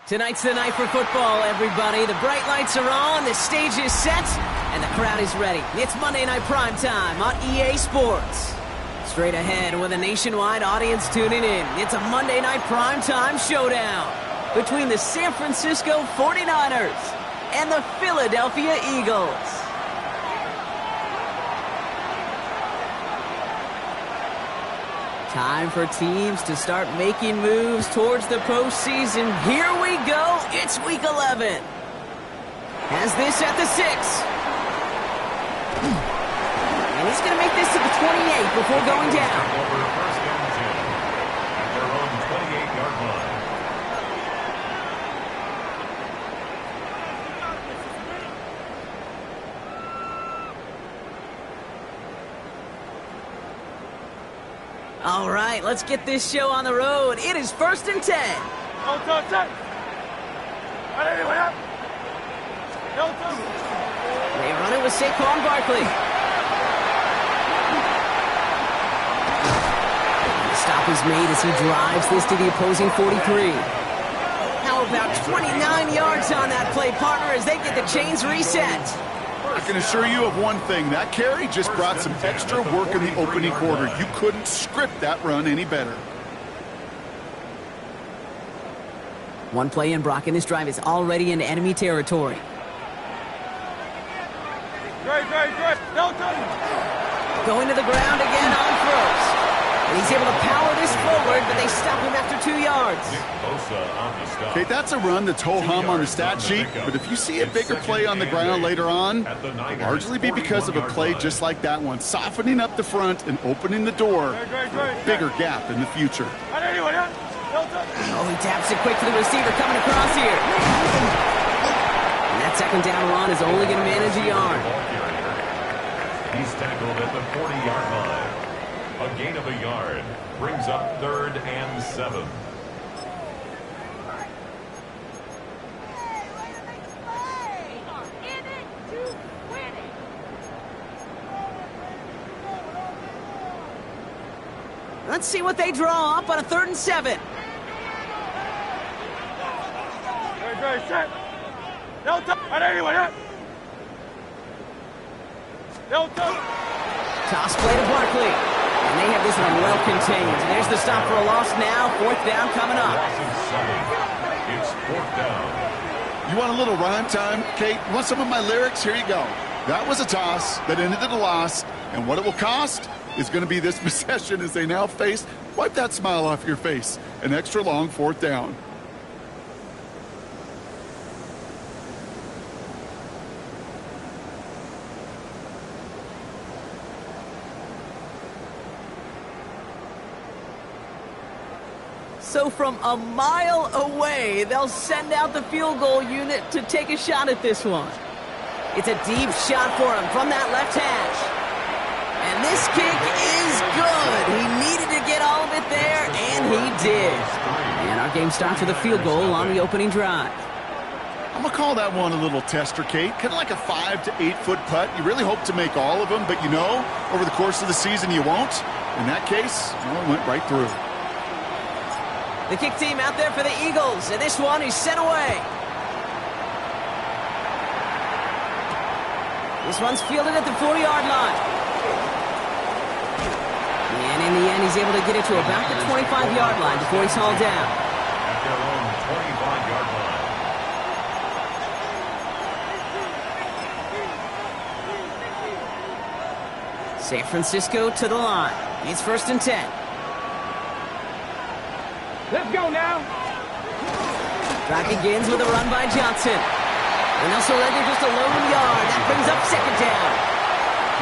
Tonight's the night for football, everybody. The bright lights are on, the stage is set, and the crowd is ready. It's Monday Night Primetime on EA Sports. Straight ahead with a nationwide audience tuning in, it's a Monday Night Primetime showdown between the San Francisco 49ers and the Philadelphia Eagles. Time for teams to start making moves towards the postseason. Here we go. It's Week 11. Has this at the 6. And he's going to make this to the 28 before going down. Over first and 10 at their own 28-yard line. All right, let's get this show on the road. It is 1st and 10. They run it with Saquon Barkley. The stop is made as he drives this to the opposing 43. How about 29 yards on that play, partner, as they get the chains reset? I can assure you of one thing. That carry just brought some extra work in the opening quarter. You couldn't script that run any better. One play in, Brock, and this drive is already into enemy territory. Going to the ground again on throws. And he's able to power this forward, but they stop him after 2 yards. Okay, that's a run that's ho-hum on the stat sheet, but if you see a bigger play on the ground later on, it'll largely be because of a play just like that one, softening up the front and opening the door for a bigger gap in the future. Oh, he taps it quick to the receiver coming across here. And that second down run is only going to manage a yard. He's tackled at the 40-yard line. A gain of a yard brings up 3rd and 7. In it to win Let's see what they draw up on a 3rd and 7. Set. Toss play to Barkley. And they have this one well contained. There's the stop for a loss now. 4th down coming up. It's 4th down. You want a little rhyme time, Kate? You want some of my lyrics? Here you go. That was a toss that ended in a loss. And what it will cost is going to be this possession as they now face. Wipe that smile off your face. An extra long 4th down. So from a mile away, they'll send out the field goal unit to take a shot at this one. It's a deep shot for him from that left hash. And this kick is good. He needed to get all of it there, and he did. And our game starts with a field goal on the opening drive. I'm going to call that one a little tester, Kate. Kind of like a 5 to 8 foot putt. You really hope to make all of them, but you know, over the course of the season you won't. In that case, well, it went right through. The kick team out there for the Eagles, and this one is sent away. This one's fielded at the 40-yard line. And in the end, he's able to get it to about the 25-yard line before he's hauled down. At their own 25-yard line. San Francisco to the line. It's 1st and 10. Let's go now. Drive begins with a run by Johnson. And they'll surrender just a lone yard. That brings up 2nd down.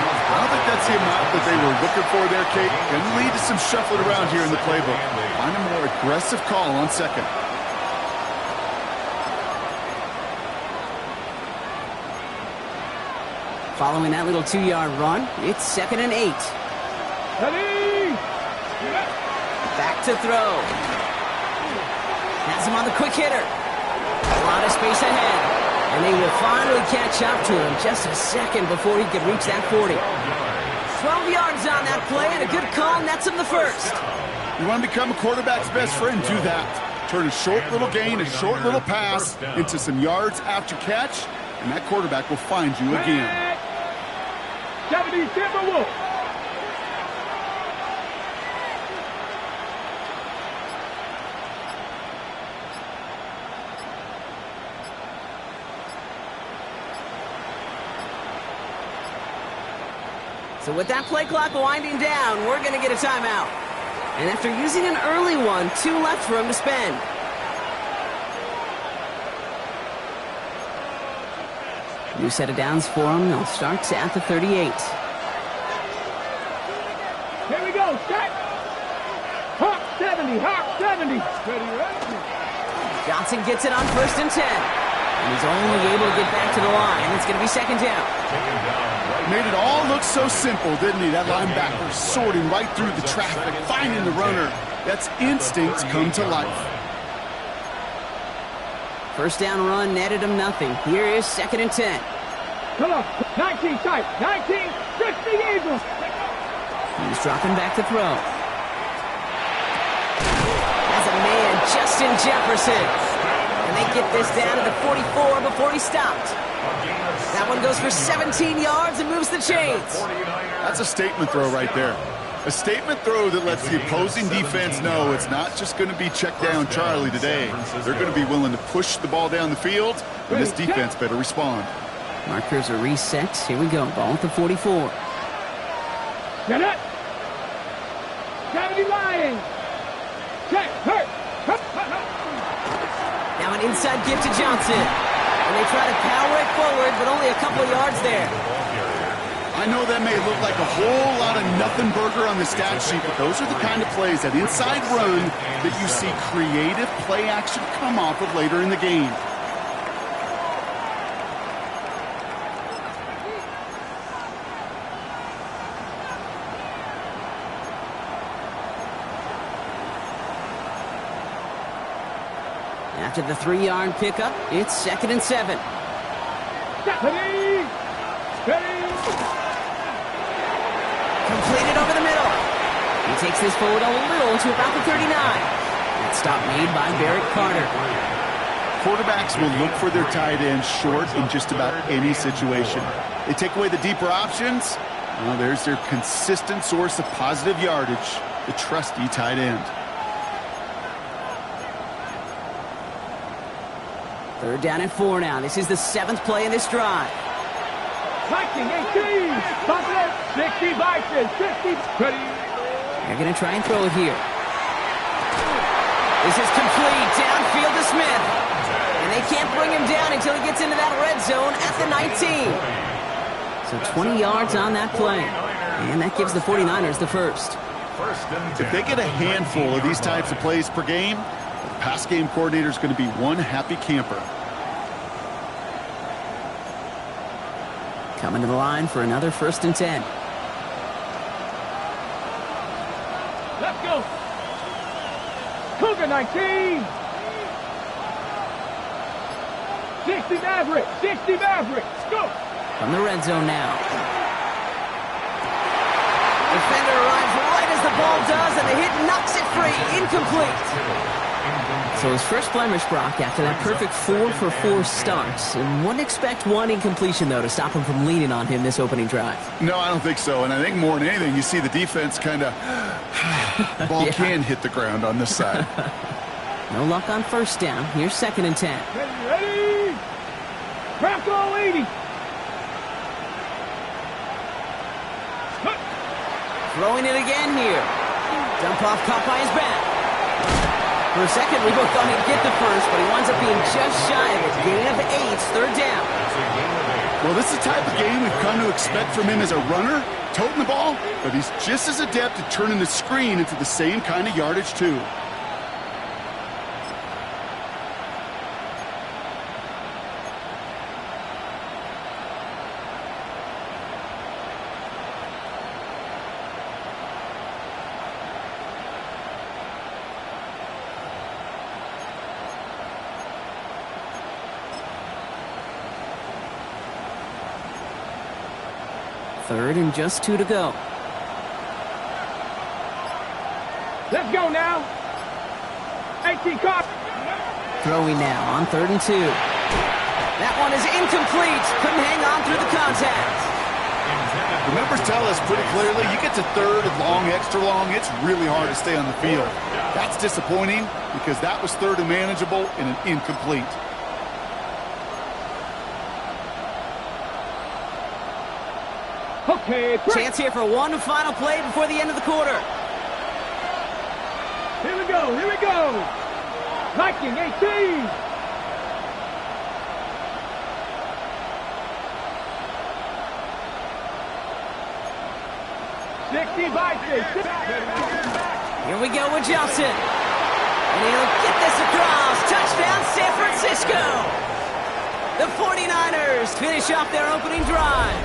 I don't think that's the amount that they were looking for there, Kate. Can lead to some shuffling around here in the playbook. Find a more aggressive call on 2nd. Following that little 2-yard run, it's 2nd and 8. Back to throw. Has him on the quick hitter. A lot of space ahead. And they will finally catch up to him just a second before he could reach that 40. 12 yards on that play, and a good call nets him the 1st. You want to become a quarterback's best friend, do that. Turn a short little gain, a short little pass into some yards after catch, and that quarterback will find you again. 70 Timberwolves. So with that play clock winding down, we're going to get a timeout. And after using an early one, 2 left for him to spend. New set of downs for him. They'll start at the 38. Here we go. Set. Hawk 70. Hawk 70. Ready. Johnson gets it on 1st and 10. And he's only able to get back to the line. It's going to be 2nd down. Made it all look so simple, didn't he? That linebacker sorting right through the traffic, finding the runner. That's instincts come to life. 1st down run netted him nothing. Here is 2nd and 10. Come on. 19 tight. 19. 60 Eagles. He's dropping back to throw. Has a man, Justin Jefferson. And they get this down to the 44 before he stopped. That one goes for 17 yards and moves the chains. That's a statement throw right there. A statement throw that lets the opposing defense know it's not just going to be check down Charlie today. They're going to be willing to push the ball down the field, and this defense better respond. Markers are reset. Here we go. Ball at the 44. Get it. 70 Lions. Check. Hurt. Now an inside give to Johnson. And they try to power it forward, but only a couple yards there. I know that may look like a whole lot of nothing burger on the stat sheet, but those are the kind of plays, that inside run, that you see creative play action come off of later in the game. After the 3-yard pickup, it's 2nd and 7. Completed over the middle. takes this forward a little to about the 39. That stop made by Barrett Carter. Quarterbacks will look for their tight end short in just about any situation. They take away the deeper options. Well, there's their consistent source of positive yardage, the trusty tight end. 3rd down and 4 now. This is the 7th play in this drive. Liking 18. Stop it. 60 Vikings. 60. Ready. They're going to try and throw it here. This is complete. Downfield to Smith. And they can't bring him down until he gets into that red zone at the 19. So 20 yards on that play. And that gives the 49ers the first. If they get a handful of these types of plays per game, the pass game coordinator is going to be one happy camper. Coming to the line for another 1st and 10. Let's go. Cougar 19. 60 Maverick. 60 Maverick. Go. From the red zone now. Defender arrives right as the ball does, and the hit knocks it free. Incomplete. So his first blemish, Brock, after that perfect 4-for-4 start. And wouldn't expect one incompletion, though, to stop him from leaning on him this opening drive. No, I don't think so. And I think more than anything, you see the defense kind of... ball can hit the ground on this side. No luck on 1st down. Here's 2nd and 10. Ready. Bronco 80. Throwing it again here. Dump off caught by his back. For a second, we both thought he'd get the first, but he winds up being just shy of a gain of 8, 3rd down. Well, this is the type of game we've come to expect from him as a runner, toting the ball, but he's just as adept at turning the screen into the same kind of yardage, too. Third and just 2 to go. Let's go now. 18 caught. Throwing now on 3rd and 2. That one is incomplete. Couldn't hang on through the contact. The numbers tell us pretty clearly, you get to 3rd and long, extra long, it's really hard to stay on the field. That's disappointing because that was 3rd and manageable and an incomplete. Okay, chance here for one final play before the end of the quarter. Here we go, here we go. Viking 18. Here we go with Johnson. And he'll get this across. Touchdown, San Francisco. The 49ers finish off their opening drive.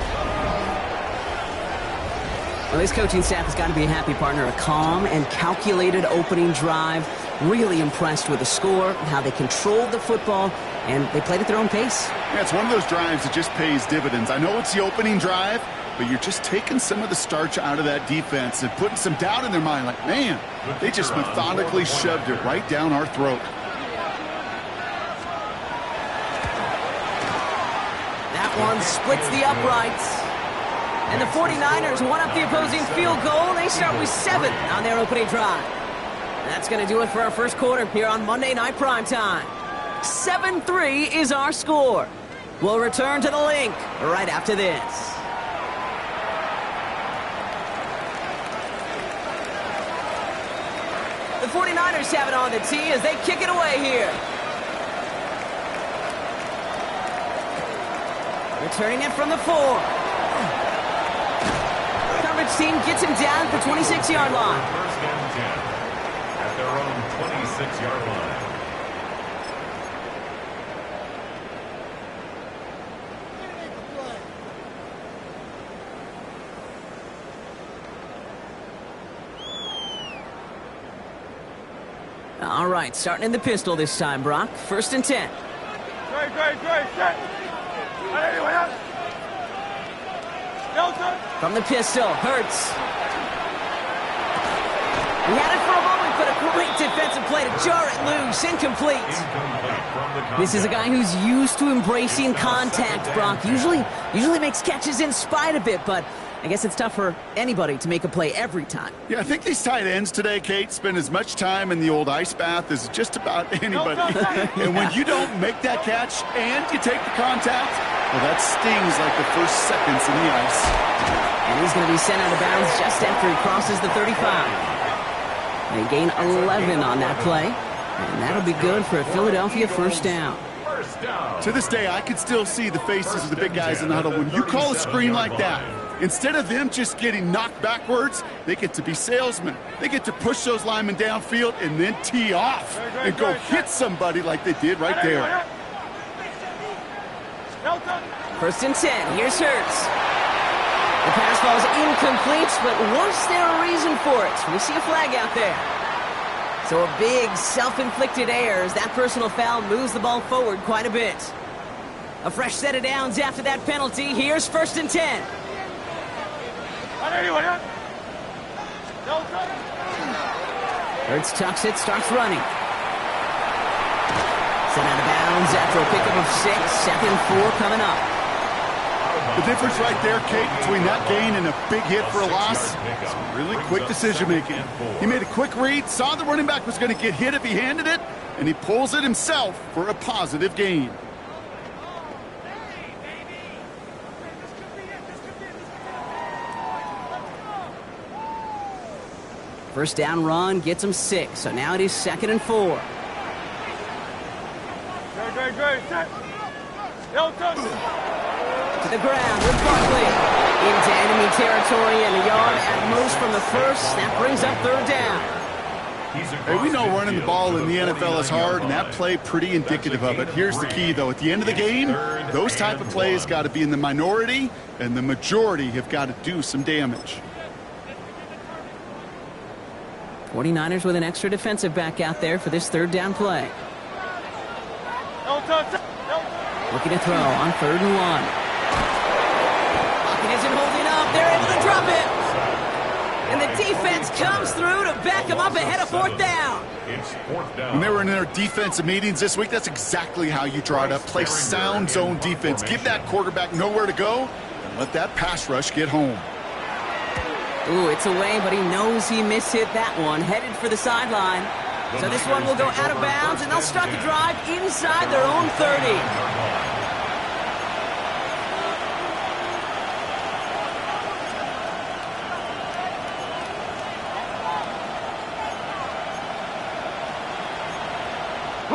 Well, this coaching staff has got to be a happy partner. A calm and calculated opening drive. Really impressed with the score, how they controlled the football, and they played at their own pace. Yeah, it's one of those drives that just pays dividends. I know it's the opening drive, but you're just taking some of the starch out of that defense and putting some doubt in their mind. Like, man, they just methodically shoved it right down our throat. That one splits the uprights. And the 49ers won up the opposing field goal. They start with 7 on their opening drive. And that's going to do it for our first quarter here on Monday Night Primetime. 7-3 is our score. We'll return to the link right after this. The 49ers have it on the tee as they kick it away here. Returning it from the 4. Team gets him down at the 26-yard line. 1st and 10 at their own 26-yard line. All right, starting in the pistol this time, Brock. 1st and 10. Set. Anyone else? From the pistol, Hurts. He had it for a moment, but a great defensive play to jar it loose. Incomplete. This is a guy who's used to embracing contact, Brock. Usually makes catches in spite of it, but I guess it's tough for anybody to make a play every time. Yeah, I think these tight ends today, Kate, spend as much time in the old ice bath as just about anybody. And when you don't make that catch and you take the contact, well, that stings like the first seconds in the ice. And he's going to be sent out of bounds just after he crosses the 35. They gain 11 on that play, and that'll be good for a Philadelphia first down. To this day, I can still see the faces of the big guys in the huddle. When you call a screen like that, instead of them just getting knocked backwards, they get to be salesmen. They get to push those linemen downfield and then tee off and go hit somebody like they did right there. First and 10. Here's Hurts. The pass ball is incomplete, but was there a reason for it? We see a flag out there. So a big self-inflicted error as that personal foul moves the ball forward quite a bit. A fresh set of downs after that penalty. Here's first and 10. Hurts tucks it, starts running. Sent out of bounds after a pickup of 6. 2nd and 4 coming up. The difference right there, Kate, between that gain and a big hit for a loss is really quick decision-making. He made a quick read, saw the running back was going to get hit if he handed it, and he pulls it himself for a positive gain. First down run gets him 6, so now it is 2nd and 4. To the ground with Barkley. Into enemy territory and a yard at most from the first. That brings up 3rd down. Hey, we know running the ball in the NFL is hard, and that play pretty indicative of it. Here's the key, though. At the end of the game, those type of plays got to be in the minority, and the majority have got to do some damage. 49ers with an extra defensive back out there for this 3rd down play. Looking to throw on 3rd and 1. Pocket isn't holding up. They're able to drop it. And the defense comes through to back him up ahead of 4th down. When they were in their defensive meetings this week, that's exactly how you draw it up. Play sound zone defense. Give that quarterback nowhere to go and let that pass rush get home. Ooh, it's away, but he knows he mishit that one. Headed for the sideline. So this one will go out of bounds, and they'll start the drive inside their own 30.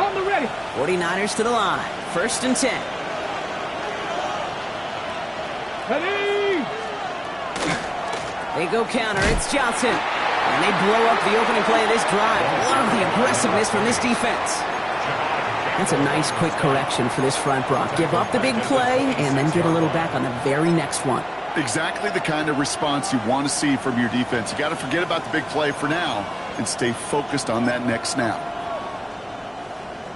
On the ready. 49ers to the line. First and 10. Ready. They go counter. It's Johnson. And they blow up the opening play of this drive. Love the aggressiveness from this defense. That's a nice quick correction for this front, Brock. Give up the big play and then get a little back on the very next one. Exactly the kind of response you want to see from your defense. You got to forget about the big play for now and stay focused on that next snap.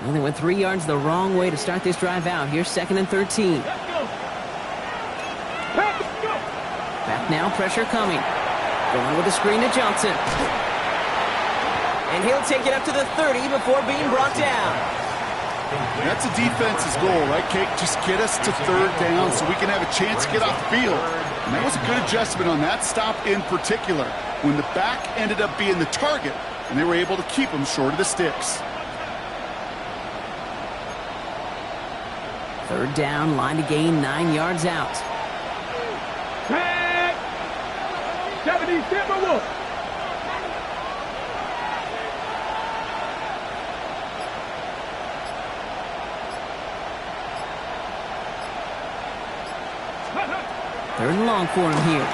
Well, they went 3 yards the wrong way to start this drive out. Here's 2nd and 13. Back now, pressure coming. Going with a screen to Johnson. And he'll take it up to the 30 before being brought down. That's a defense's goal, right, Kate? Just get us to 3rd down so we can have a chance to get off the field. And that was a good adjustment on that stop in particular, when the back ended up being the target, and they were able to keep him short of the sticks. 3rd down, line to gain 9 yards out. 70 Timberwolves. Third and long for him here.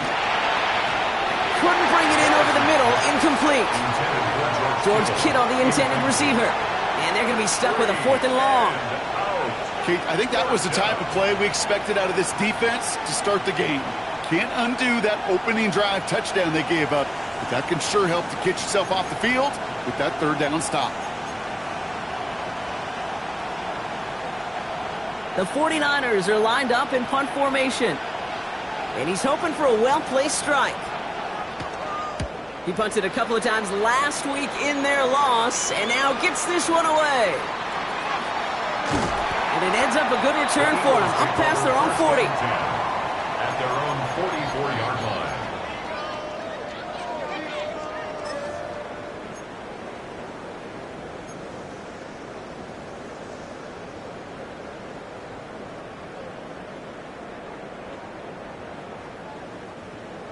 Couldn't bring it in over the middle. Incomplete. George Kittle, the intended receiver. And they're going to be stuck with a 4th and long. Kate, I think that was the type of play we expected out of this defense to start the game. Can't undo that opening drive touchdown they gave up, but that can sure help to get yourself off the field with that 3rd down stop. The 49ers are lined up in punt formation. And he's hoping for a well-placed strike. He punted a couple of times last week in their loss, and now gets this one away. And it ends up a good return for them, up past their own 40. At their own 44-yard line.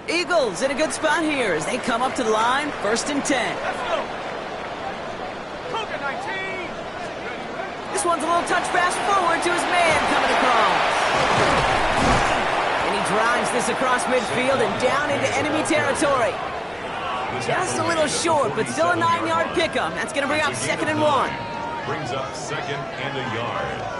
Eagles in a good spot here as they come up to the line, 1st and 10. Let's go. Cougar 19. This one's a little touch pass forward to his man coming across. And he drives this across midfield and down into enemy territory. Just a little short, but still a 9-yard pickup. That's going to bring up 2nd and 1. Brings up 2nd and a yard.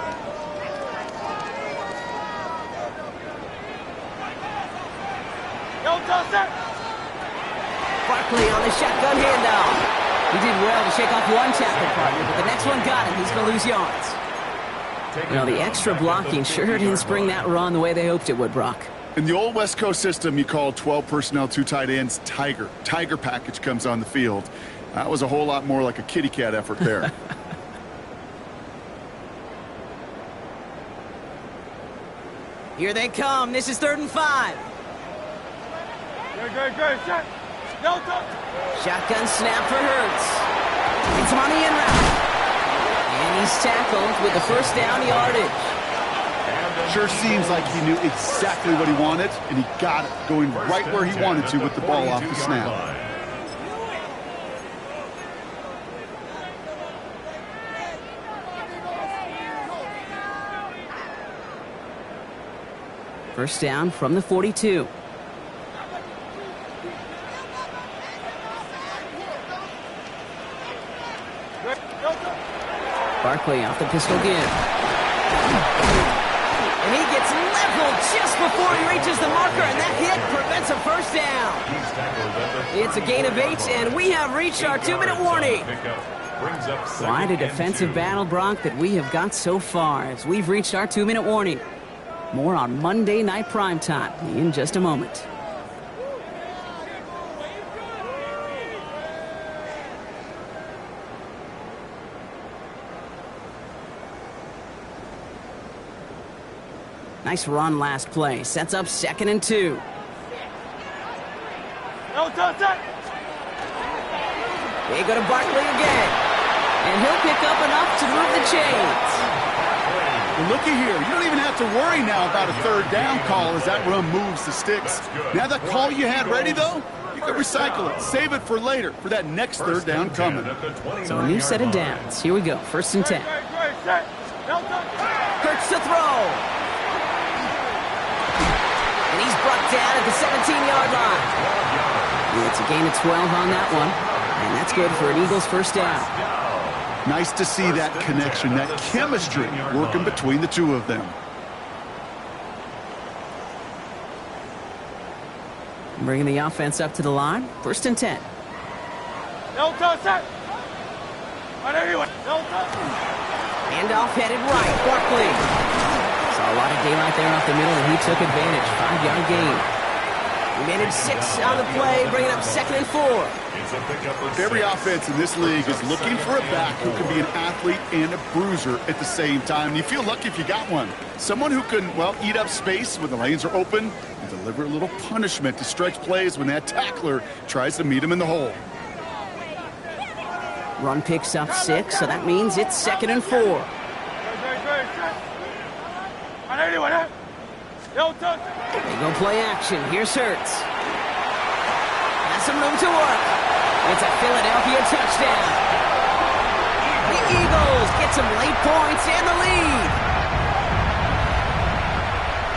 Barkley on the shotgun handoff. He did well to shake off one tackle partner, but the next one got him. He's going to lose yards. You know, the extra blocking sure didn't spring that run the way they hoped it would, Brock. In the old West Coast system, you call 12 personnel, 2 tight ends, Tiger. Tiger package comes on the field. That was a whole lot more like a kitty cat effort there. Here they come. This is 3rd and 5. Good. Shotgun snap for Hurts. It's on the in route. And he's tackled with the 1st down yardage. Sure seems like he knew exactly what he wanted, and he got it, going right where he wanted to with the ball off the snap. First down from the 42. Barkley off the pistol again. And he gets leveled just before he reaches the marker, and that hit prevents a 1st down. It's a gain of 8, and we have reached our 2-minute warning. Quite a defensive battle, Brock, that we have got so far as we've reached our 2-minute warning. More on Monday Night Primetime in just a moment. Nice run last play. Sets up 2nd and 2. They go to Barkley again. And he'll pick up enough to move the chains. Well, looky here. You don't even have to worry now about a 3rd down call as that run moves the sticks. Now that call you had ready, though, you can recycle it. Save it for later, for that next 3rd down coming. So a new set of downs. Here we go. 1st and 10. Hurts to throw. And he's brought down at the 17-yard line. It's a gain of 12 on that one. And that's good for an Eagles 1st down. Nice to see that connection, that chemistry working between the two of them. Bringing the offense up to the line. 1st and 10. Handoff headed right. Barkley. Saw a lot of daylight there off the middle, and he took advantage. 5-yard gain. He managed 6 on the play, bringing up 2nd and 4. Every offense in this league is looking for a back who can be an athlete and a bruiser at the same time. You feel lucky if you got one. Someone who can, well, eat up space when the lanes are open and deliver a little punishment to stretch plays when that tackler tries to meet him in the hole. Run picks up 6, so that means it's 2nd and 4. They go play action. Here's Hurts. Has some room to work. It's a Philadelphia touchdown. The Eagles get some late points and the lead.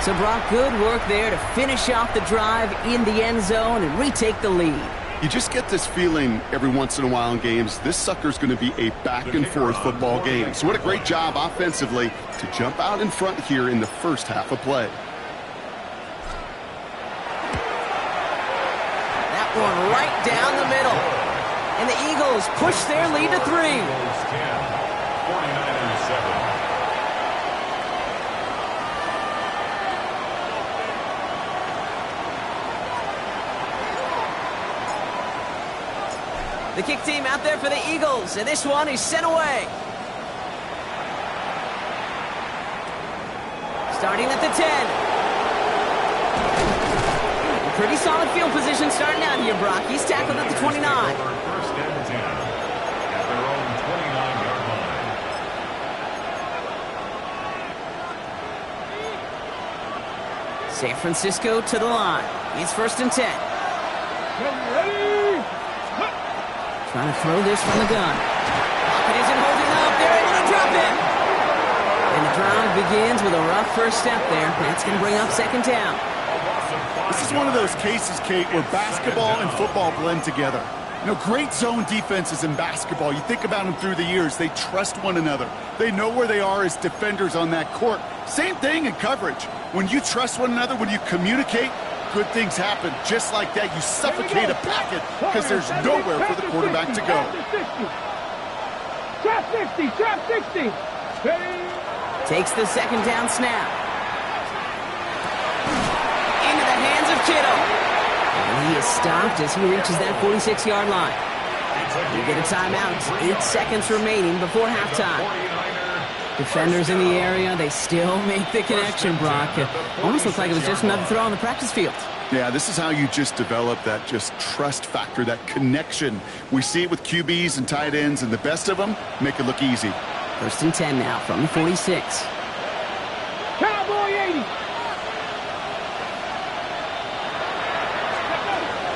So Brock, good work there to finish off the drive in the end zone and retake the lead. You just get this feeling every once in a while in games, this sucker's going to be a back-and-forth football game. So what a great job offensively to jump out in front here in the first half of play. That one right down the middle. And the Eagles push their lead to 3. 49ers 7. The kick team out there for the Eagles, and this one is sent away. Starting at the 10. Pretty solid field position starting out here, Brock. He's tackled at the 29. First and 10 at their own 29-yard line. San Francisco to the line. It's first and 10. Trying to throw this from the gun. Pocket isn't holding up. They're able to drop it. And the drive begins with a rough first step there. That's going to bring up second down. This is one of those cases, Kate, where basketball and football blend together. You know, great zone defenses in basketball. You think about them through the years. They trust one another. They know where they are as defenders on that court. Same thing in coverage. When you trust one another, when you communicate, good things happen. Just like that, you suffocate a packet because there's nowhere for the quarterback to go. Trap 60, trap 60. Takes the second down snap. Into the hands of Kittle. And he is stopped as he reaches that 46-yard line. You get a timeout. 8 seconds remaining before halftime. Defenders in the area, they still make the connection, Brock. Almost looks like it was just another throw on the practice field. Yeah, this is how you just develop that just trust factor, that connection. We see it with QBs and tight ends, and the best of them make it look easy. First and 10 now from the 46. Cowboy 80.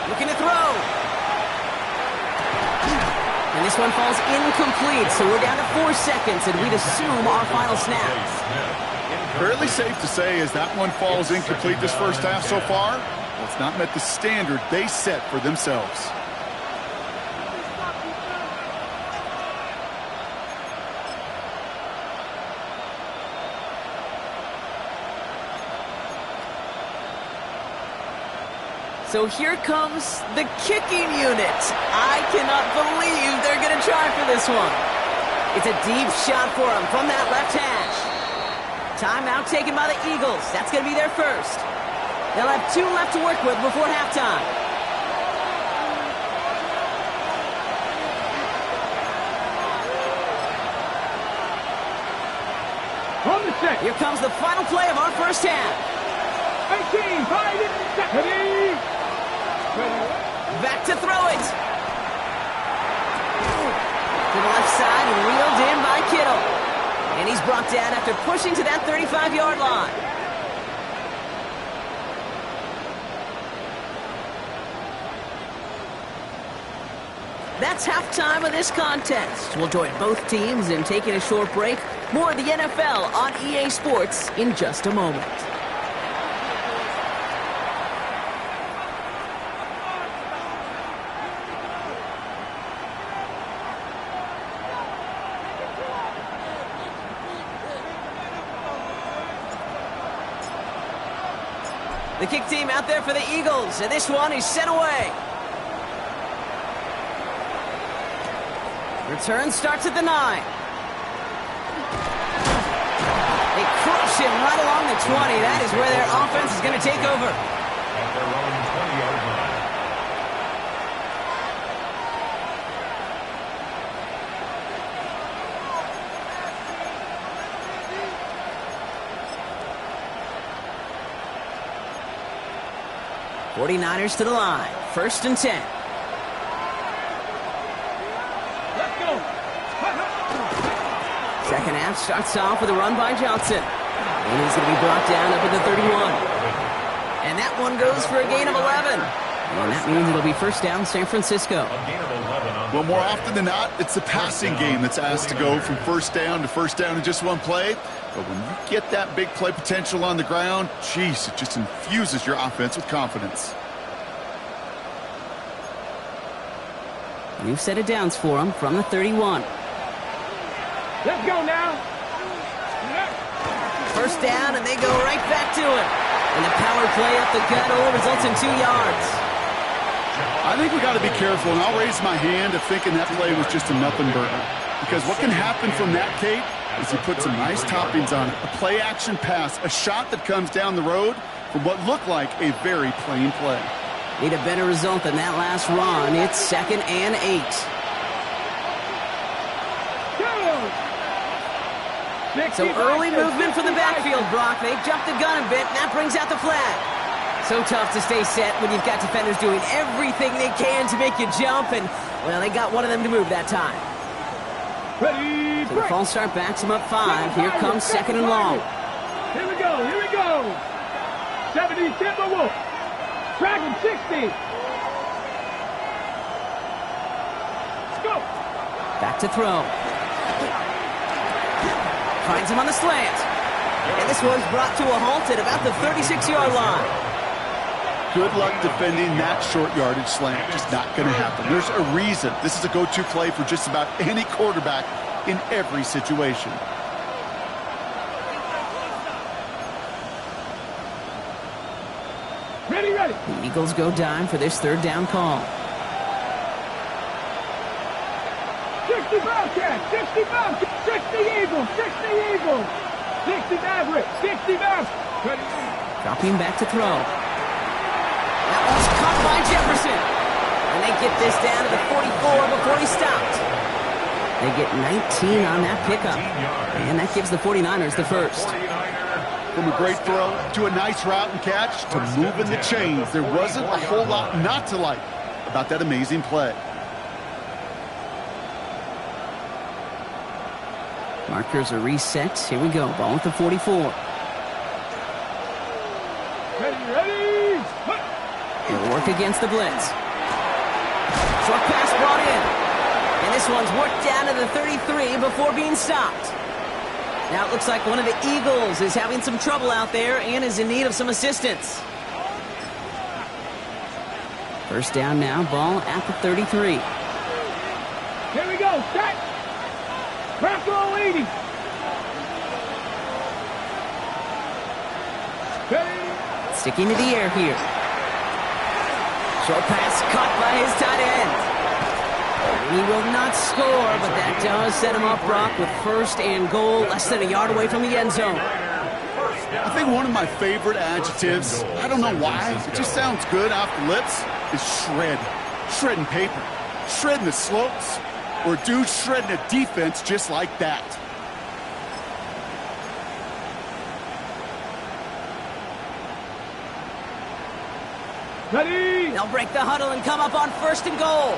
Looking to throw. And this one falls incomplete, so we're down to 4 seconds, and we'd assume our final snap. Fairly safe to say as that one falls incomplete this first half so far, well, it's not met the standard they set for themselves. So here comes the kicking unit. I cannot believe they're going to try for this one. It's a deep shot for him from that left hash. Timeout taken by the Eagles. That's going to be their first. They'll have 2 left to work with before halftime. On the set. Here comes the final play of our first half. 18, 5, Back to throw it. To the left side and reeled in by Kittle. And he's brought down after pushing to that 35-yard line. That's halftime of this contest. We'll join both teams in taking a short break. More of the NFL on EA Sports in just a moment. The kick team out there for the Eagles, and this one is sent away. Return starts at the 9. They crush him right along the 20. That is where their offense is going to take over. At their own 20-yard line. '49ers to the line. First and 10. Let's go. Second half starts off with a run by Johnson. And he's going to be brought down up at the 31. And that one goes for a gain of 11. And that means it'll be first down San Francisco. A gain of 11 on Well, more often than not, it's the passing game that's asked to go from first down in just one play. But when you get that big play potential on the ground, geez, it just infuses your offense with confidence. New set of downs for him from the 31. Let's go now. First down, and they go right back to it. And the power play up the gut only results in 2 yards. I think we got to be careful, and I'll raise my hand of thinking that play was just a nothing burger. Because what can happen from that, Kate, is you put some nice toppings on it. A play-action pass, a shot that comes down the road from what looked like a very plain play. Need a better result than that last run. It's 2nd and 8. So early movement from the backfield, Brock. They jumped the gun a bit, and that brings out the flag. So tough to stay set when you've got defenders doing everything they can to make you jump, and, well, they got one of them to move that time. Ready, so the false start backs them up 5. Here comes 2nd and long. Here we go, here we go. 70 Timberwolf. Track him, 60. Let's go. Back to throw. Finds him on the slant. And this one's brought to a halt at about the 36-yard line. Good luck defending that short yardage slant. Just not going to happen. There's a reason this is a go-to play for just about any quarterback in every situation. Ready, ready. The Eagles go dime for this 3rd down call. 60 Bobcats, 60 Bobcats, 60 Eagles, 60 Eagles, 60 Mavericks, 60 Mavericks. Dropping back to throw. That one's caught by Jefferson. And they get this down to the 44 before he stopped. They get 19 on that pickup. And that gives the 49ers the first. From a great throw to a nice route and catch to moving the chains, there wasn't a whole lot not to like about that amazing play. Markers are reset. Here we go. Ball at the 44. Ready, ready. He'll work against the blitz. Short pass brought in. And this one's worked down to the 33 before being stopped. Now it looks like one of the Eagles is having some trouble out there and is in need of some assistance. First down now. Ball at the 33. Here we go. Set. Crack roll 80. Ready. Sticking to the air here. Short pass caught by his tight end. He will not score, but that does set him up, Brock, with 1st and goal, less than a yard away from the end zone. I think one of my favorite adjectives, I don't know why, it just sounds good off the lips, is shred. Shredding paper. Shredding the slopes. Or dude shredding a defense just like that. Ready. They'll break the huddle and come up on 1st and goal.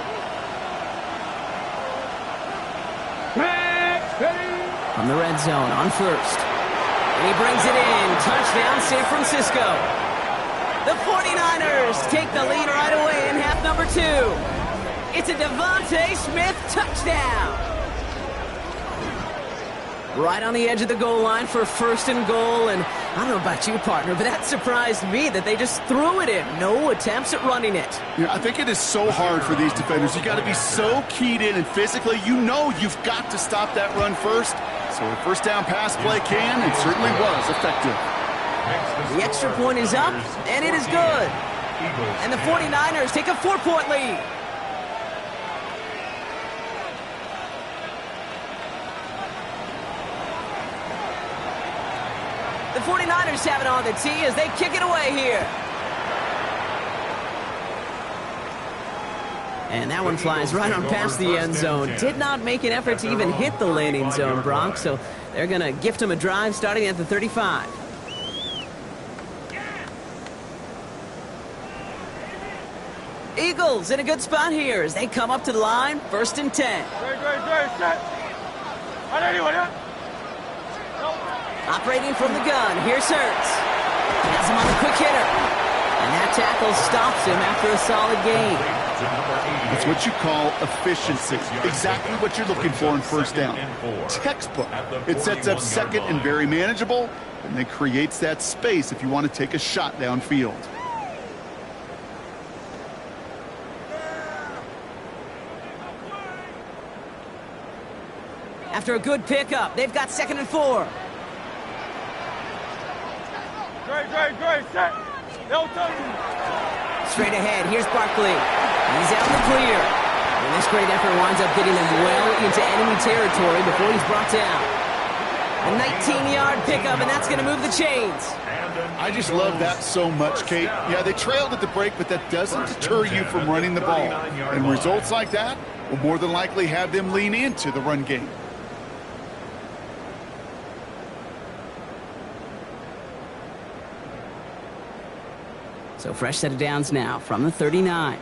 Ready. From the red zone on 1st. And he brings it in. Touchdown, San Francisco. The 49ers take the lead right away in half number 2. It's a Devontae Smith touchdown. Right on the edge of the goal line for 1st and goal. And I don't know about you, partner, but that surprised me that they just threw it in. No attempts at running it. Yeah, I think it is so hard for these defenders. You got to be so keyed in and physically, you know you've got to stop that run first. So a 1st down pass play can and certainly was effective. The extra point is up, and it is good. And the 49ers take a 4-point lead. The 49ers have it on the tee as they kick it away here. And that one flies right on past the end zone. Did not make an effort to even hit the landing zone, Brock. So they're going to gift him a drive starting at the 35. Eagles in a good spot here as they come up to the line. 1st and 10. Operating from the gun, here's Hurts. He has him on the quick hitter. And that tackle stops him after a solid gain. It's what you call efficiency. Exactly what you're looking for in 1st down. Textbook. It sets up 2nd and very manageable, and then creates that space if you want to take a shot downfield. After a good pickup, they've got 2nd and 4. Straight ahead, here's Barkley. He's out in the clear. And this great effort winds up getting him well into enemy territory before he's brought down. A 19-yard pickup, and that's going to move the chains. I just love that so much, Kate. Yeah, they trailed at the break, but that doesn't deter you from running the ball. And results like that will more than likely have them lean into the run game. So fresh set of downs now from the 39.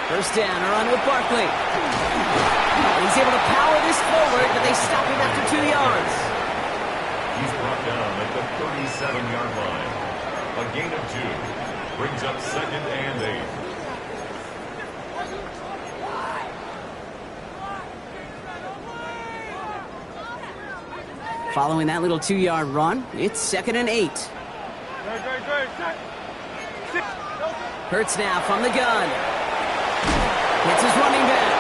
First down, a run with Barkley. He's able to power this forward, but they stop him after 2 yards. He's brought down at the 37-yard line. A gain of 2. Brings up 2nd and 8. Following that little 2-yard run, it's 2nd and 8. Hurts now from the gun. Hits his running back.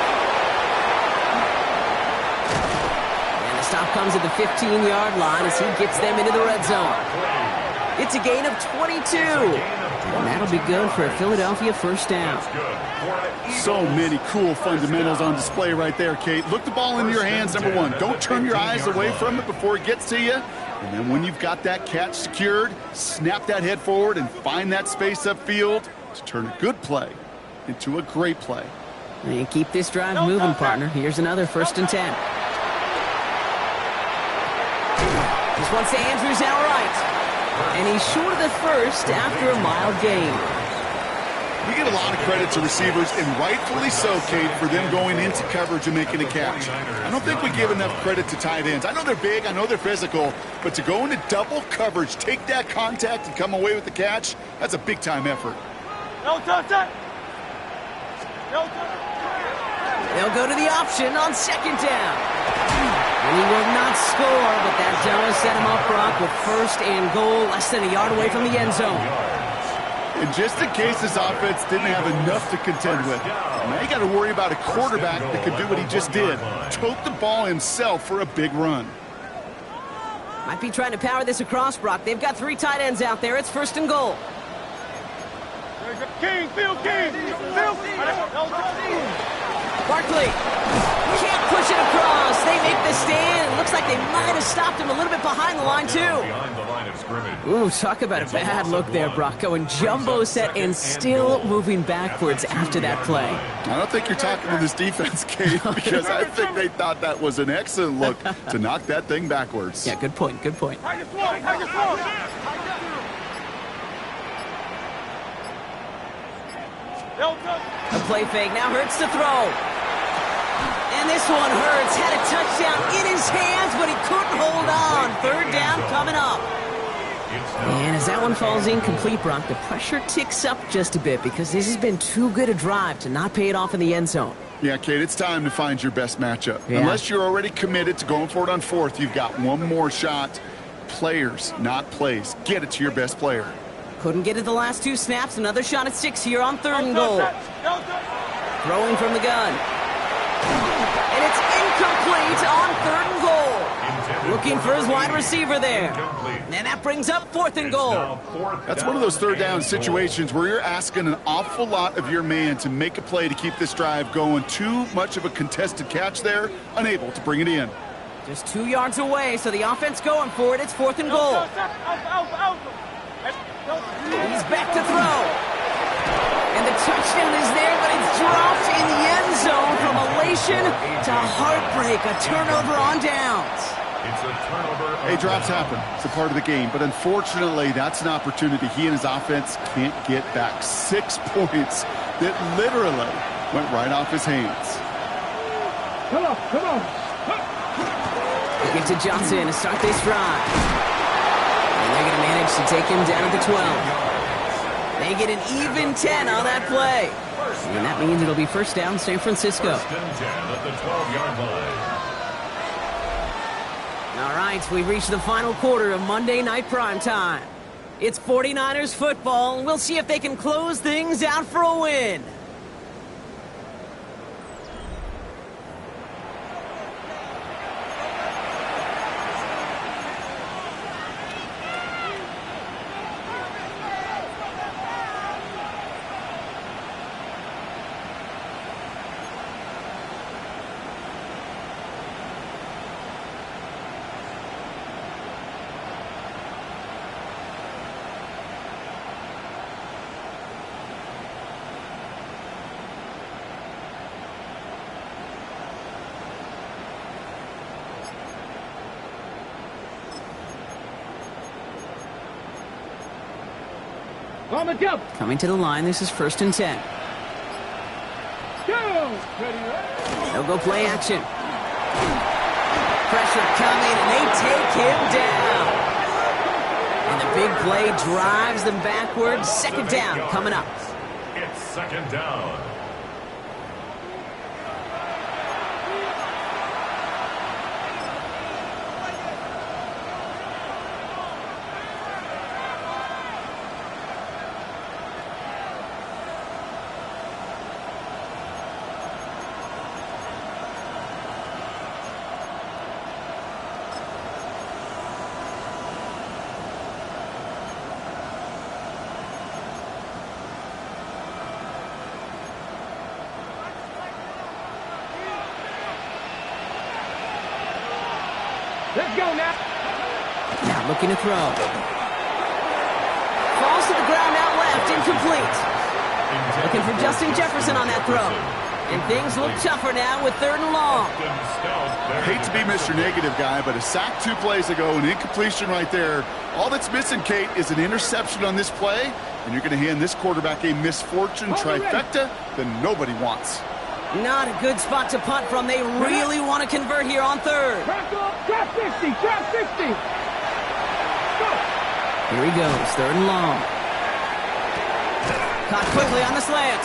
And the stop comes at the 15-yard line as he gets them into the red zone. It's a gain of 22. And that'll be good for a Philadelphia first down. So many cool fundamentals on display right there, Kate. Look the ball into your hands, number one. Don't turn your eyes away from it before it gets to you. And then when you've got that catch secured, snap that head forward and find that space upfield to turn a good play into a great play. And keep this drive moving, partner. Here's another 1st and 10. This one's to Andrews outright. And he's short of the first after a mild gain. We get a lot of credit to receivers, and rightfully so, Kate, for them going into coverage and making a catch. I don't think we give enough credit to tight ends. I know they're big, I know they're physical, but to go into double coverage, take that contact, and come away with the catch, that's a big-time effort. They'll go to the option on 2nd down. And he will not score, but that does set him up, Brock, with 1st and goal, less than a yard away from the end zone. And just in case this offense didn't have enough to contend with, now you got to worry about a quarterback that could do what he just did. Tote the ball himself for a big run. Might be trying to power this across, Brock. They've got 3 tight ends out there. It's 1st and goal. Barkley can't push it across. They make the stand. Looks like they might have stopped him a little bit behind the line, too. Behind the line of scrimmage. Ooh, talk about a bad look there, Brock. Going jumbo set and still moving backwards after that play. I don't think you're talking to this defense, Kate, because I think they thought that was an excellent look to knock that thing backwards. Yeah, good point, good point. A play fake, now Hurts to throw. And this one Hurts had a touchdown in his hands, but he couldn't hold on. 3rd down coming up. And as that one falls incomplete, Brock, the pressure ticks up just a bit because this has been too good a drive to not pay it off in the end zone. Yeah, Kate, it's time to find your best matchup. Yeah. Unless you're already committed to going for it on 4th, you've got one more shot. Players, not plays. Get it to your best player. Couldn't get it the last 2 snaps. Another shot at 6 here on 3rd and goal. Throwing from the gun. And it's incomplete on 3rd and goal. Looking for his wide receiver there. And that brings up 4th and goal. That's one of those 3rd down situations where you're asking an awful lot of your man to make a play to keep this drive going. Too much of a contested catch there, unable to bring it in. Just 2 yards away, so the offense going for it. It's 4th and goal. He's back to throw. And the touchdown is there, but it's dropped in the end zone from elation to heartbreak. A turnover on downs. It's a turnover. Hey, drops happen. It's a part of the game. But unfortunately, that's an opportunity he and his offense can't get back. 6 points that literally went right off his hands. Come on. They get to Johnson to start this drive. And they're going to manage to take him down at the 12. They get an even 10 on that play. And that means it'll be 1st down San Francisco. 1st and 10 at the 12-yard line. All right, we've reached the final quarter of Monday Night Primetime. It's 49ers football, and we'll see if they can close things out for a win. On the jump. Coming to the line, this is 1st and 10. Go. Ready. They'll go play action. Pressure coming, and they take him down. And the big play drives them backwards. 2nd down coming up. It's 2nd down. Let's go now. Now looking to throw. Falls to the ground out left, incomplete. Looking for Justin Jefferson on that throw. And things look tougher now with 3rd and long. Hate to be Mr. Negative guy, but a sack 2 plays ago, an incompletion right there. All that's missing, Kate, is an interception on this play, and you're going to hand this quarterback a misfortune trifecta that nobody wants. Not a good spot to punt from. They really want to convert here on 3rd. Trap 60. Trap 60. Go. Here he goes, 3rd and long. Caught quickly on the slant.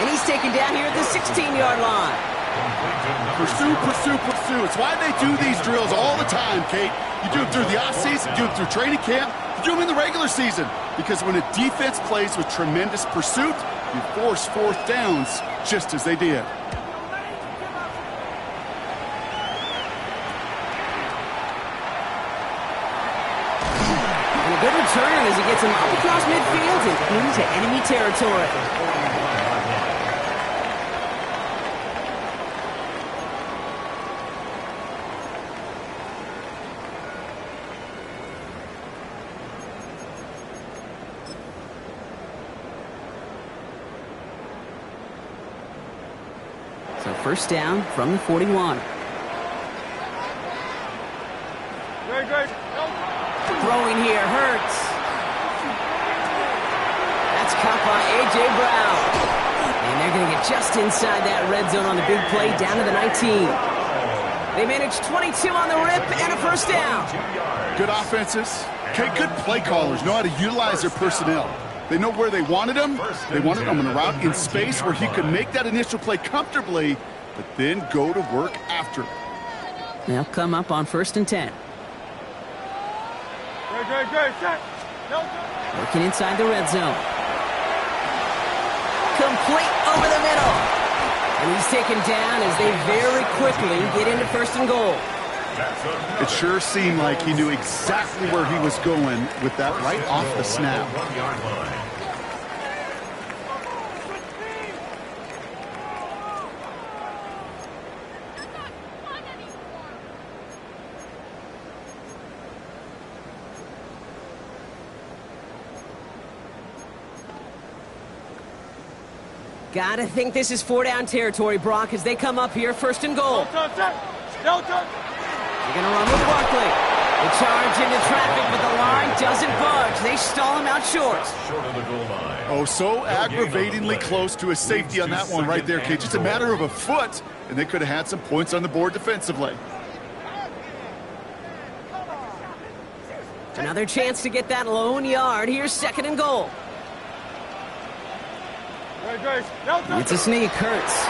And he's taken down here at the 16-yard line. Pursue, pursue, pursue. It's why they do these drills all the time, Kate. You do it through the offseason, you do it through training camp, you do them in the regular season. Because when a defense plays with tremendous pursuit, you force 4th downs just as they did. And a good return as he gets him up across midfield and into enemy territory. So 1st down from the 41. Throwing here hurts. That's caught by A.J. Brown. And they're going to get just inside that red zone on the big play down to the 19. They managed 22 on the rip and a 1st down. Good offenses. Okay, good play callers know how to utilize their personnel. They know where they wanted him. They wanted him on a route in space where he could make that initial play comfortably, but then go to work after. They'll come up on 1st and 10. Working inside the red zone. Complete over the middle. And he's taken down as they very quickly get into 1st and goal. It sure seemed like he knew exactly where he was going with that right off the snap. Gotta think this is 4-down territory, Brock, as they come up here, 1st and goal. They're going to run with Barkley. They charge into traffic, but the line doesn't budge. They stall him out short. Short of the goal line. Oh, so aggravatingly close to a safety on that one right there, Kate. Just a matter of a foot, and they could have had some points on the board defensively. Another chance to get that lone yard. Here's 2nd and goal. It's a sneak, Hurts.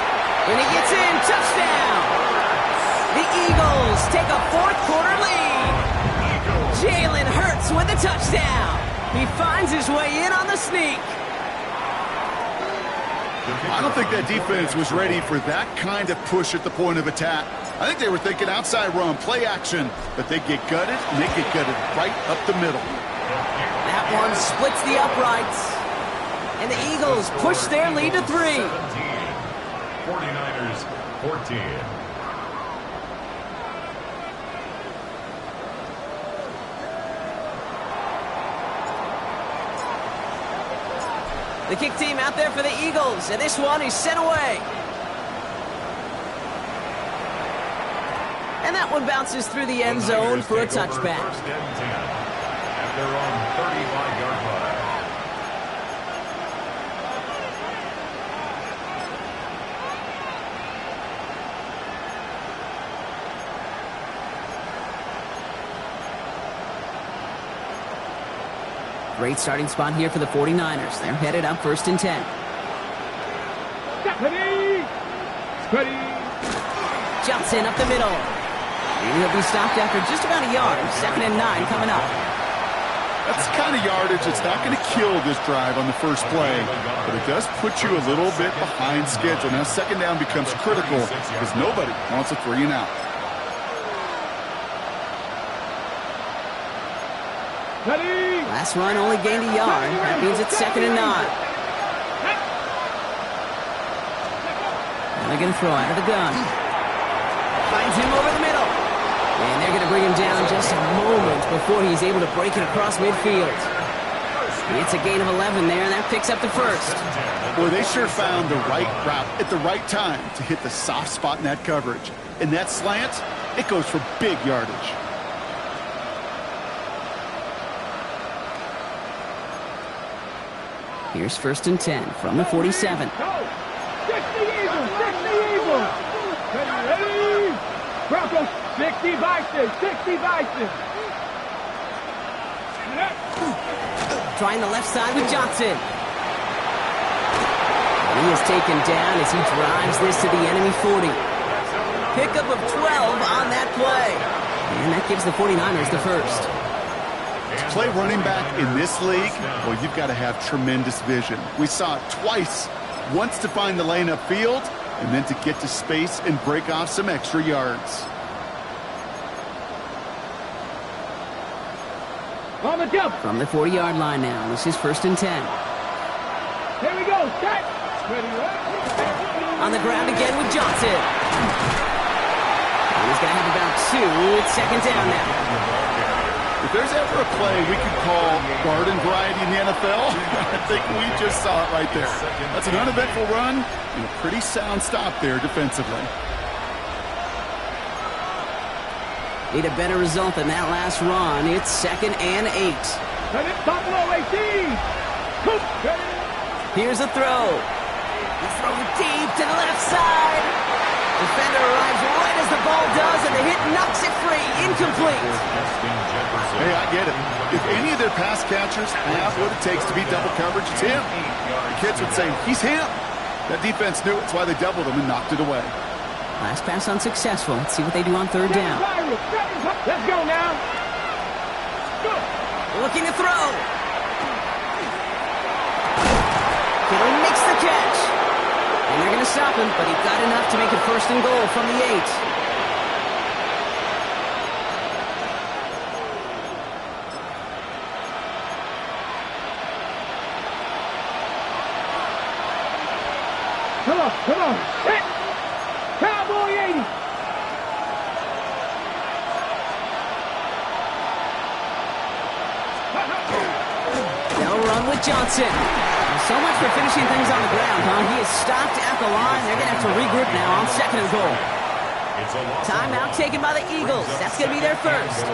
And he gets in, touchdown! The Eagles take a 4th quarter lead. Jalen Hurts with a touchdown. He finds his way in on the sneak. I don't think that defense was ready for that kind of push at the point of attack. I think they were thinking outside run, play action, but they get gutted, and they get gutted right up the middle. That one splits the uprights. And the Eagles push their lead to 3. 49ers 14. The kick team out there for the Eagles, and this one is sent away. And that one bounces through the end zone for a touchback. 1st and 10 at their own 35-yard line. Great starting spot here for the 49ers. They're headed up 1st and 10. Ready. Johnson up the middle. And he'll be stopped after just about a yard. 2nd and 9 coming up. That's the kind of yardage that's not going to kill this drive on the first play, but it does put you a little bit behind schedule. Now 2nd down becomes critical because nobody wants a 3 and out. Ready. Last run only gained a yard. That means it's 2nd and 9. And they're going to throw out of the gun. Finds him over the middle. And they're going to bring him down just a moment before he's able to break it across midfield. It's a gain of 11 there, and that picks up the 1st. Boy, they sure found the right route at the right time to hit the soft spot in that coverage. And that slant, it goes for big yardage. Here's 1st and 10 from the 47. 60 Eagles. Ready. Broncos. 60 Vikings. Trying the left side with Johnson. And he is taken down as he drives this to the enemy 40. Pickup of 12 on that play. And that gives the 49ers the 1st. To play running back in this league, well, you've got to have tremendous vision. We saw it twice. Once to find the lane upfield, and then to get to space and break off some extra yards. On the jump. From the 40-yard line now, this is 1st and 10. Here we go. Set. Ready. On the ground again with Johnson. And he's going to have about 2. It's 2nd down now. If there's ever a play we could call garden variety in the NFL, I think we just saw it right there. That's an uneventful run and a pretty sound stop there defensively. Need a better result than that last run. It's 2nd and 8. Buffalo 18. Here's a throw. He throws deep to the left side. Defender arrives right as the ball does, and the hit knocks it free. Incomplete. Hey, I get it. If any of their pass catchers have what it takes to beat double coverage, it's him. The kids would say, he's him. That defense knew it. That's why they doubled him and knocked it away. Last pass unsuccessful. Let's see what they do on 3rd down. Let's go now. Looking to throw. Kittle makes the catch. And they're going to stop him, but he got enough to make it 1st and goal from the 8. Come on. Hit. Cowboy 80. They'll run with Johnson. So much for finishing things on the ground, huh? He is stopped at the line. They're going to have to regroup now on 2nd and goal. Timeout taken by the Eagles. That's going to be their 1st.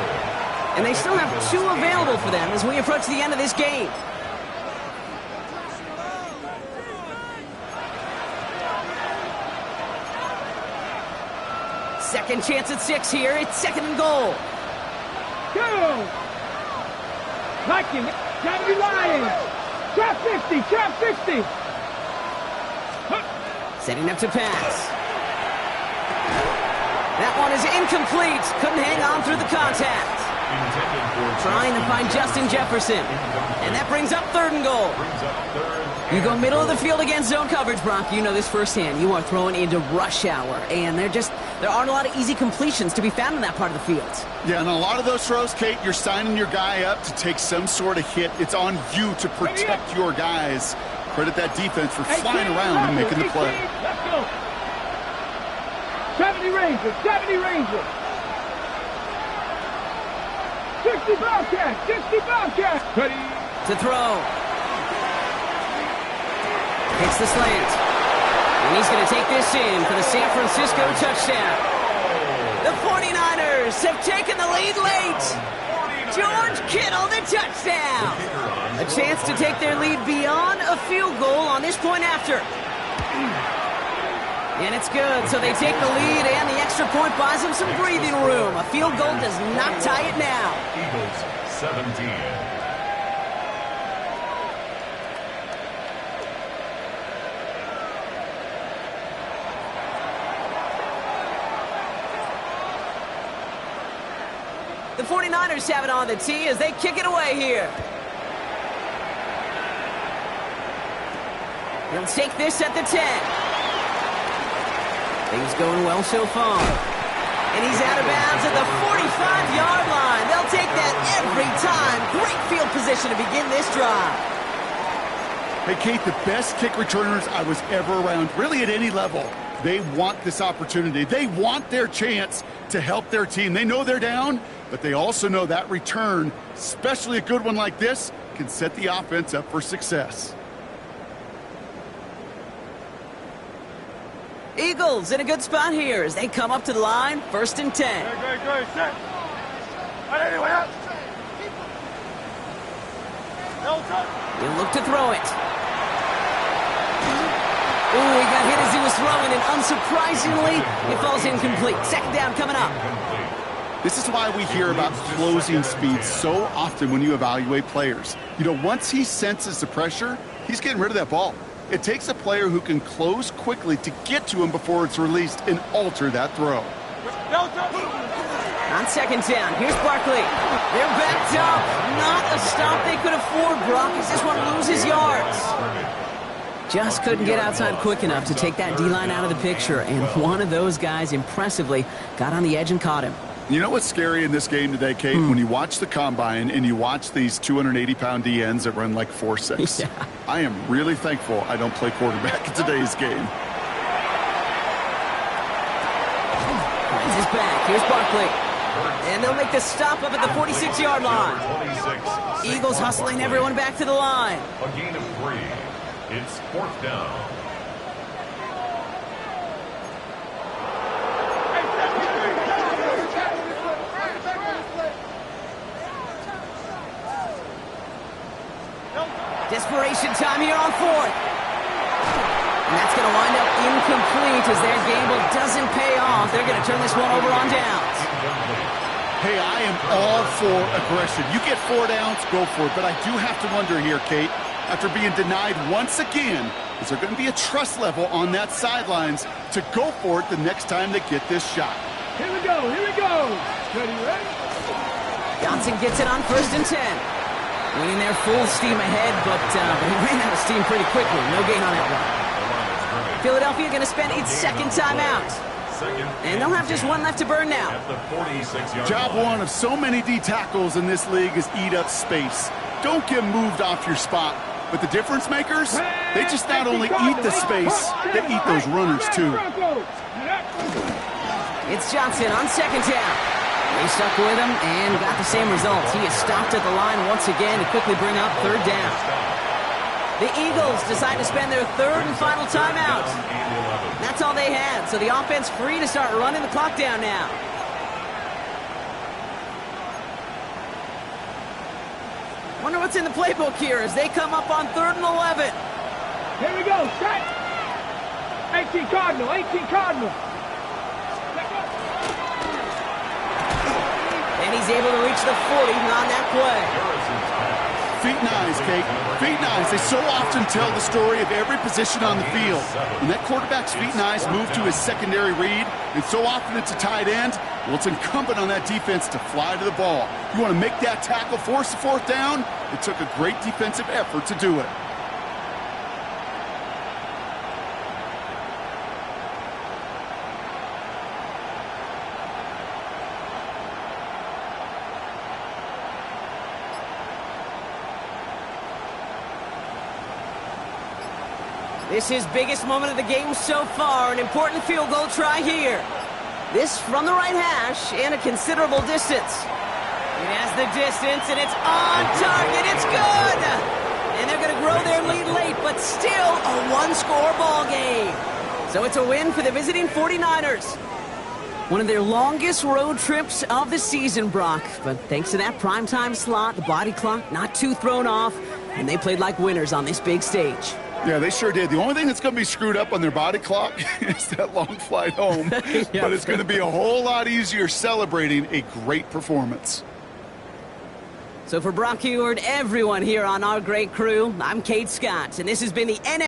And they still have 2 available for them as we approach the end of this game. Second chance at 6 here. It's 2nd and goal. Go! Viking, gotta be lying. Trap 50. Setting up to pass. That one is incomplete. Couldn't hang on through the contact. Trying to find Justin Jefferson. And that brings up 3rd and goal. You go middle of the field against zone coverage, Brock. You know this firsthand. You are throwing into rush hour. And there aren't a lot of easy completions to be found in that part of the field. Yeah, and a lot of those throws, Kate, you're signing your guy up to take some sort of hit. It's on you to protect your guys. Credit that defense for flying around and making the play. Let's go. 70 Rangers. 60 Bobcats. Ready. To throw. Hits the slant. And he's going to take this in for the San Francisco touchdown. The 49ers have taken the lead late. George Kittle, the touchdown. A chance to take their lead beyond a field goal on this point after. And it's good, so they take the lead, and the extra point buys them some breathing room. A field goal does not tie it now. Eagles 17. The 49ers have it on the tee as they kick it away here. He'll take this at the 10. Things going well so far. And he's out of bounds at the 45-yard line. They'll take that every time. Great field position to begin this drive. Hey, Kate, the best kick returners I was ever around, really at any level, they want this opportunity. They want their chance to help their team. They know they're down, but they also know that return, especially a good one like this, can set the offense up for success. Eagles in a good spot here as they come up to the line, 1st and 10. Great, set. He'll look to throw it. Ooh, he got hit as he was throwing, and unsurprisingly, it falls incomplete. 2nd down coming up. This is why we hear about closing speed so often when you evaluate players. You know, once he senses the pressure, he's getting rid of that ball. It takes a player who can close quickly to get to him before it's released and alter that throw. On 2nd down, here's Barkley. They're backed up. Not a stop they could afford, Brock, as this one loses yards. Just couldn't get outside quick enough to take that D-line out of the picture, and one of those guys impressively got on the edge and caught him. You know what's scary in this game today, Kate? When you watch the combine and you watch these 280-pound DNs that run like 4.6. Yeah. I am really thankful I don't play quarterback in today's game. Finds his back. Here's Barkley. And they'll make the stop up at the 46-yard line. Eagles hustling everyone back to the line. A gain of 3. It's 4th down. Desperation time here on 4th. And that's going to wind up incomplete as their gamble doesn't pay off. They're going to turn this one over on downs. Hey, I am all for aggression. You get 4 downs, go for it. But I do have to wonder here, Kate, after being denied once again, is there going to be a trust level on that sidelines to go for it the next time they get this shot? Here we go. Ready? Johnson gets it on 1st and 10. Winning there full steam ahead, but he ran out of steam pretty quickly. No gain on that one. Philadelphia going to spend its 2nd timeout. And they'll have just one left to burn now. Job one of so many D tackles in this league is eat up space. Don't get moved off your spot. But the difference makers, they just not only eat the space, they eat those runners too. It's Johnson on 2nd down. They stuck with him and got the same results. He is stopped at the line once again to quickly bring up 3rd down. The Eagles decide to spend their 3rd and final timeout. That's all they had, so the offense free to start running the clock down now. Wonder what's in the playbook here as they come up on 3rd and 11. Here we go, set. 18 Cardinal. And he's able to reach the 40 on that play. Feet and eyes, Kate. Feet and eyes. They so often tell the story of every position on the field. When that quarterback's feet and eyes move to his secondary read, and so often it's a tight end, well, it's incumbent on that defense to fly to the ball. You want to make that tackle, force the 4th down? It took a great defensive effort to do it. This is biggest moment of the game so far. An important field goal try here. This from the right hash and a considerable distance. It has the distance, and it's on target. It's good! And they're going to grow their lead late, but still a one-score ball game. So it's a win for the visiting 49ers. One of their longest road trips of the season, Brock. But thanks to that primetime slot, the body clock not too thrown off, and they played like winners on this big stage. Yeah, they sure did. The only thing that's going to be screwed up on their body clock is that long flight home. Yeah. But it's going to be a whole lot easier celebrating a great performance. So for Brock Eward, everyone here on our great crew, I'm Kate Scott, and this has been the